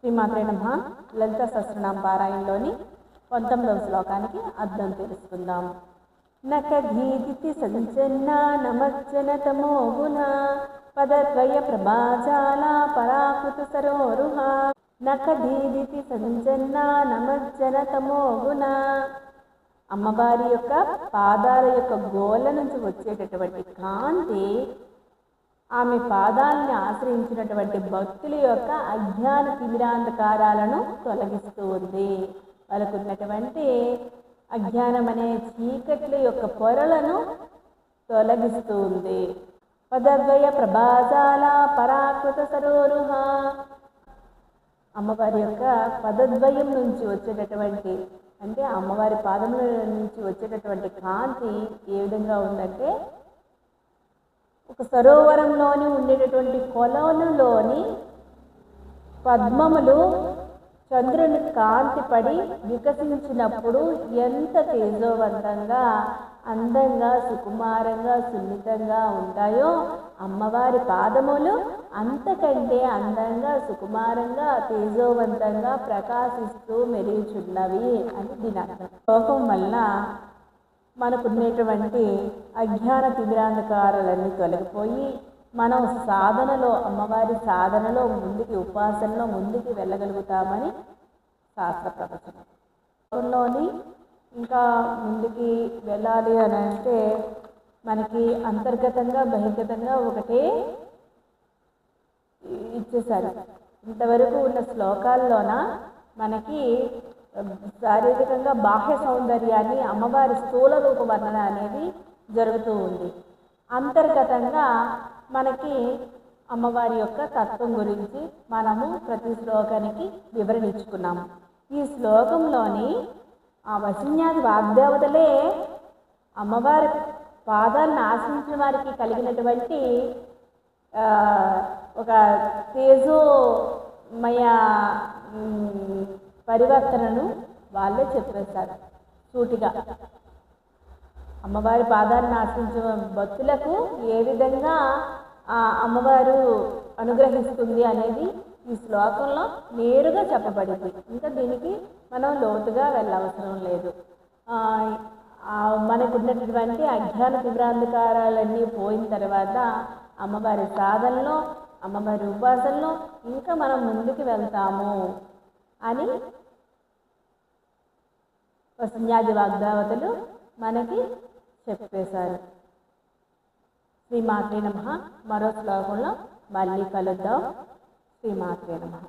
శ్రీమాత్రే నమః. లలిత సహస్రనామ పారాయణలోని 19వ శ్లోకానికి అర్థం తెలుసుకుందాం. నఖధీదితి సంచన్నా నమజ్జన తమో గుణ పదద్వయ ప్రభాజాల పరాకృత సరోరుహ. నఖధీదితి సంచన్నా నమజ్జన తమో గుణ. అమ్మవారి యొక్క పాదాల యొక్క గోళ్ళ నుంచి వచ్చేటటువంటి కాంతి ఆమె పాదాలని ఆశ్రయించినటువంటి భక్తుల యొక్క అజ్ఞాన తిమిరాంధకారాలను తొలగిస్తూ ఉంది. వాళ్ళకు ఉన్నటువంటి అజ్ఞానం అనే చీకట్ల యొక్క పొరలను తొలగిస్తూ ఉంది. పదద్వయ ప్రభాజాల పరాకృత సరోరుహ. అమ్మవారి యొక్క పదద్వయం నుంచి వచ్చేటటువంటి అంటే అమ్మవారి పాదముల నుంచి వచ్చేటటువంటి కాంతి ఏ విధంగా ఉందంటే ఒక సరోవరంలోని ఉండేటటువంటి కొలనులోని పద్మములు చంద్రుని కాంతి పడి వికసించినప్పుడు ఎంత తేజోవంతంగా అందంగా సుకుమారంగా సున్నితంగా ఉంటాయో అమ్మవారి పాదములు అంతకంటే అందంగా సుకుమారంగా తేజోవంతంగా ప్రకాశిస్తూ మెరుగుచున్నవి అని దీని అర్థం. లోకం వల్ల మనకున్నటువంటి అజ్ఞాన తిమిరాంధకారాలన్నీ తొలగిపోయి మనం సాధనలో అమ్మవారి సాధనలో ముందుకి ఉపాసనలో ముందుకి వెళ్ళగలుగుతామని శాస్త్ర ప్రవచనం. లోకంలోని ఇంకా ముందుకి వెళ్ళాలి అని అంటే మనకి అంతర్గతంగా బహిర్గతంగా ఒకటే ఇచ్చేశారు. ఇంతవరకు ఉన్న శ్లోకాల్లోన మనకి శారీరకంగా బాహ్య సౌందర్యాన్ని అమ్మవారి స్థూల రూప వర్ణన అనేది జరుగుతూ ఉంది. అంతర్గతంగా మనకి అమ్మవారి యొక్క తత్వం గురించి మనము ప్రతి శ్లోకానికి వివరణ ఇచ్చుకున్నాము. ఈ శ్లోకంలోని ఆ వశిన్యాది వాగ్దేవతలే అమ్మవారి పాదాలను ఆశ్రయించిన వారికి కలిగినటువంటి ఒక తేజోమయ పరివర్తనను వాళ్ళే చెప్పేస్తారు సూటిగా. అమ్మవారి పాదాలను ఆశ్రయించిన భక్తులకు ఏ విధంగా అమ్మవారు అనుగ్రహిస్తుంది అనేది ఈ శ్లోకంలో నేరుగా చెప్పబడింది. ఇంకా దీనికి మనం లోతుగా వెళ్ళవసరం లేదు. మనకున్నటువంటి అజ్ఞాన తిమిరాంధకారాలన్నీ పోయిన తర్వాత అమ్మవారి సాధనలో అమ్మవారి ఉపాసనలో ఇంకా మనం ముందుకు వెళ్తాము అని వశిన్యాది వాగ్దేవతలు మనకి చెప్పేశారు. శ్రీమాత్రే నమః. మరో శ్లోకంలో మళ్ళీ కలుద్దాం. శ్రీమాత్రే నమః.